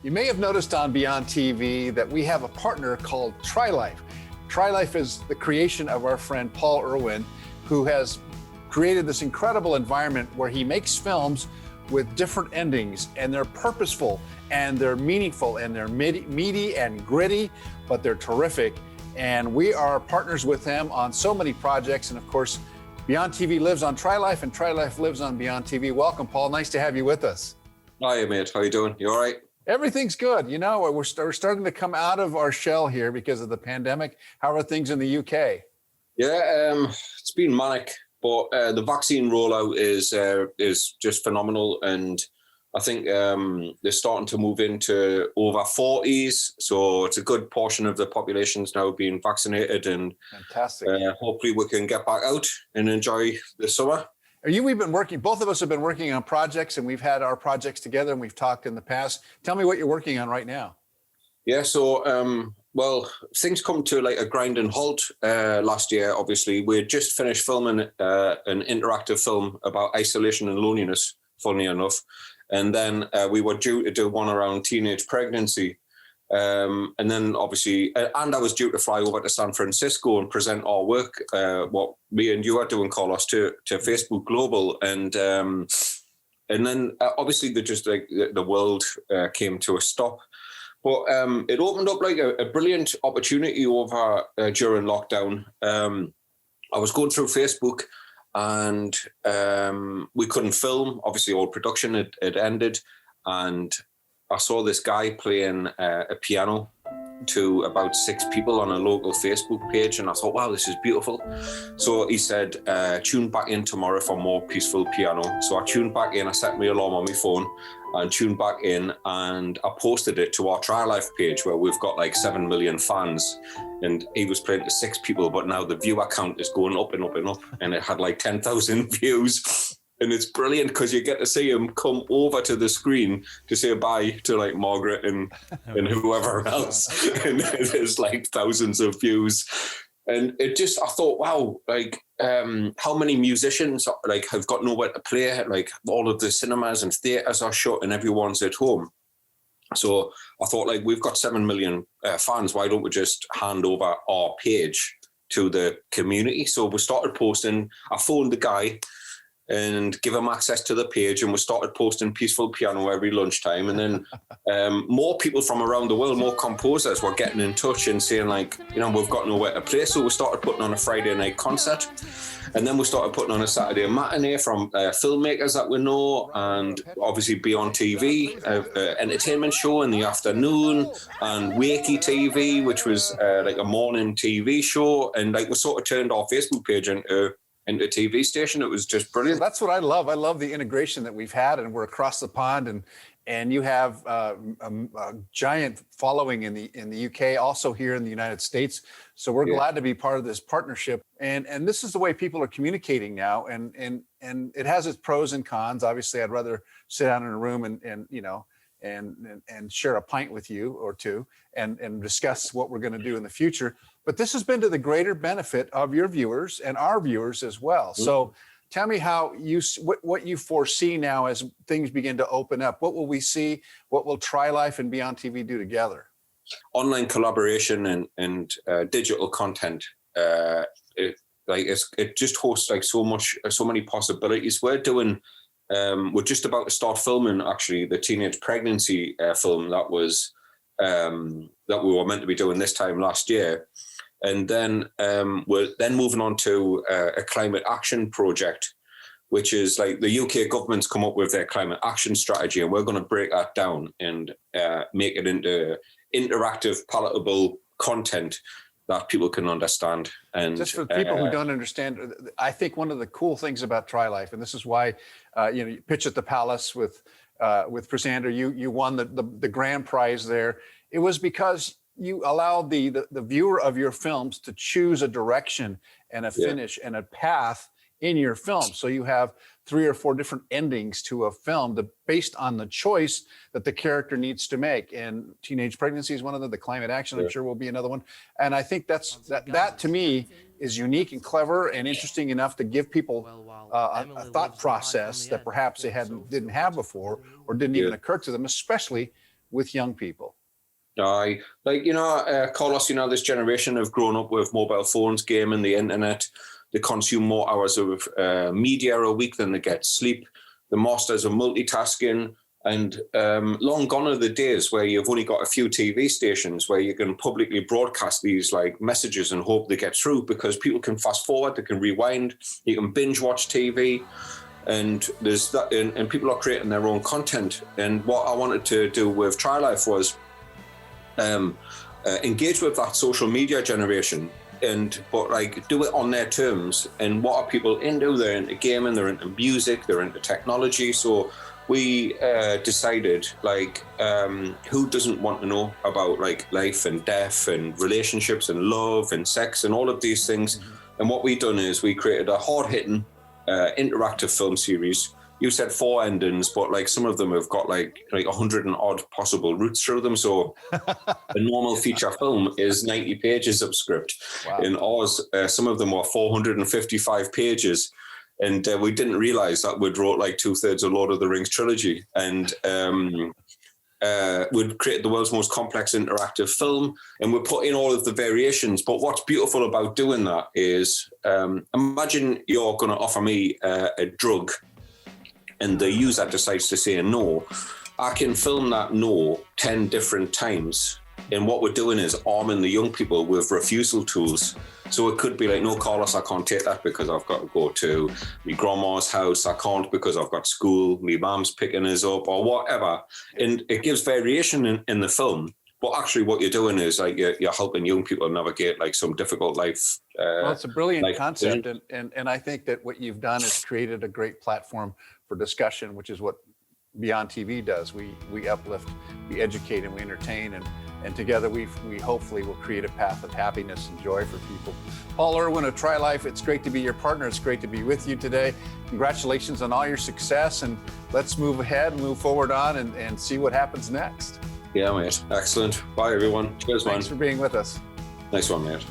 You may have noticed on Beyond TV that we have a partner called TryLife. TryLife is the creation of our friend Paul Irwin, who has created this incredible environment where he makes films with different endings, and they're purposeful and they're meaningful and they're meaty and gritty, but they're terrific. And we are partners with them on so many projects. And of course, Beyond TV lives on TryLife and TryLife lives on Beyond TV. Welcome, Paul. Nice to have you with us. Hi, mate. How you doing? You all right? Everything's good. You know, we're starting to come out of our shell here because of the pandemic. How are things in the UK? Yeah, it's been manic, but the vaccine rollout is just phenomenal, and I think they're starting to move into over 40s, so it's a good portion of the population's now being vaccinated, and fantastic. Hopefully we can get back out and enjoy the summer. We've been working, both of us have been working on projects, and we've had our projects together and we've talked in the past. Tell me what you're working on right now. Yeah, so, well, things come to like a grinding halt last year, obviously. We had just finished filming an interactive film about isolation and loneliness, funnily enough. And then we were due to do one around teenage pregnancy. And then obviously, and I was due to fly over to San Francisco and present our work, what me and you are doing, Carlos, to Facebook Global. And then obviously the world came to a stop. But it opened up like a brilliant opportunity over during lockdown. I was going through Facebook and we couldn't film. Obviously, all production had ended, and I saw this guy playing a piano to about 6 people on a local Facebook page, and I thought, wow, this is beautiful. So he said, tune back in tomorrow for more peaceful piano. So I tuned back in, I set my alarm on my phone and tuned back in, and I posted it to our TryLife page where we've got like 7 million fans, and he was playing to 6 people, but now the viewer count is going up and up and up, and it had like 10,000 views. And it's brilliant because you get to see him come over to the screen to say bye to like Margaret and whoever else. And there's like thousands of views. And it just, I thought, wow, like how many musicians like have got nowhere to play? Like all of the cinemas and theaters are shut and everyone's at home. So I thought, like, we've got 7 million fans. Why don't we just hand over our page to the community? So we started posting. I phoned the guy and give them access to the page, and we started posting peaceful piano every lunchtime. And then more people from around the world, more composers were getting in touch and saying, like, you know, we've got nowhere to play. So we started putting on a Friday night concert, and then we started putting on a Saturday matinee from filmmakers that we know, and obviously Beyond TV, entertainment show in the afternoon, and Wakey TV, which was like a morning TV show. And like we sort of turned our Facebook page into a TV station. It was just brilliant. That's what I love. I love the integration that we've had, and we're across the pond, and you have a giant following in the UK, also here in the United States. So we're glad to be part of this partnership. And this is the way people are communicating now. And it has its pros and cons. Obviously, I'd rather sit down in a room and you know, and share a pint with you or two and discuss what we're going to do in the future. But this has been to the greater benefit of your viewers and our viewers as well. Mm-hmm. So tell me how what you foresee now as things begin to open up. What will we see? What will TryLife and Beyond TV do together? Online collaboration and digital content. It just hosts like so many possibilities. We're just about to start filming actually the teenage pregnancy film that we were meant to be doing this time last year. And then we're then moving on to a climate action project, which is like the UK government's come up with their climate action strategy, and we're going to break that down and make it into interactive, palatable content that people can understand. And just for people who don't understand, I think one of the cool things about TryLife, and this is why you pitch at the Palace with Presander, you won the grand prize there. It was because you allow the viewer of your films to choose a direction and a finish and a path in your film. So you have 3 or 4 different endings to a film based on the choice that the character needs to make. And teenage pregnancy is one of them. The climate action, I'm sure, will be another one. And I think that to me is unique and clever and interesting enough to give people a thought process that perhaps they didn't have before or didn't even occur to them, especially with young people? Carlos, this generation have grown up with mobile phones, gaming, the internet. They consume more hours of media a week than they get sleep. The masters are multitasking, and long gone are the days where you've only got a few TV stations where you can publicly broadcast these like messages and hope they get through, because people can fast forward, they can rewind, you can binge watch TV. And there's that, and people are creating their own content. And what I wanted to do with TryLife was engage with that social media generation, but like do it on their terms. And what are people into? They're into gaming, they're into music, they're into technology. So we decided who doesn't want to know about like life and death and relationships and love and sex and all of these things. Mm-hmm. And what we've done is we created a hard-hitting interactive film series. You said 4 endings, but like some of them have got like 100 and odd possible routes through them. So a normal feature film is 90 pages of script. Wow. In ours, some of them were 455 pages. And we didn't realize that we'd wrote like 2/3 of Lord of the Rings trilogy. And we'd created the world's most complex interactive film, and we put in all of the variations. But what's beautiful about doing that is, imagine you're going to offer me a drug, and the user decides to say no. I can film that no 10 different times. And what we're doing is arming the young people with refusal tools. So it could be like, no, Carlos, I can't take that because I've got to go to my grandma's house. I can't because I've got school. My mom's picking us up or whatever. And it gives variation in the film. But actually what you're doing is like you're helping young people navigate like some difficult life. Well, it's a brilliant concept. And I think that what you've done is created a great platform for discussion, which is what BEONDTV does. We uplift, we educate, and we entertain, and together we hopefully will create a path of happiness and joy for people. Paul Irwin of TryLife, it's great to be your partner. It's great to be with you today. Congratulations on all your success, and let's move ahead and move forward on and see what happens next. Yeah, mate. Excellent. Bye, everyone. Cheers, man. Thanks for being with us. Nice one, mate.